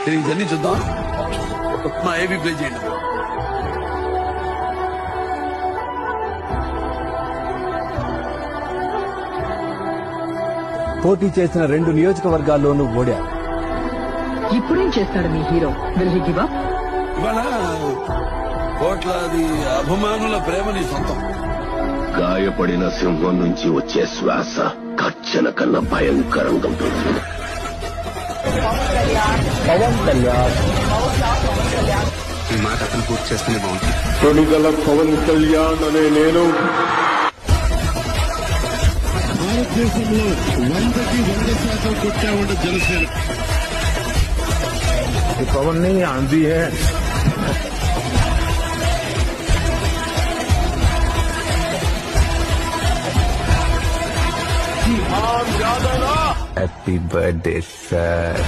తిరిగి జర్నీ చూద్దాం. మా ఏబీ ప్లే చేయండి. పోటీ చేసిన 2 నియోజకవర్గాల్లోనూ ఓడారు. ఇప్పుడేం చేస్తాడు మీ hero? Will he give up? ఇవాళ కోట్లాది అభిమానుల ప్రేమ నీ సొంతం. గాయపడిన సింహం నుంచి వచ్చే శ్వాస కచ్చన కన్నా భయంకరంగా ఉంటుంది. పవన్ కళ్యాణ్ ఈ మాట అతను పూర్తి చేస్తేనే బాగుంటుంది. తొలిగల పవన్ కళ్యాణ్ అనే నేను భారతదేశంలో 100కి 100% కొట్టామంటే జనసేన. పవన్ ని ఆంधी है. Happy birthday sir.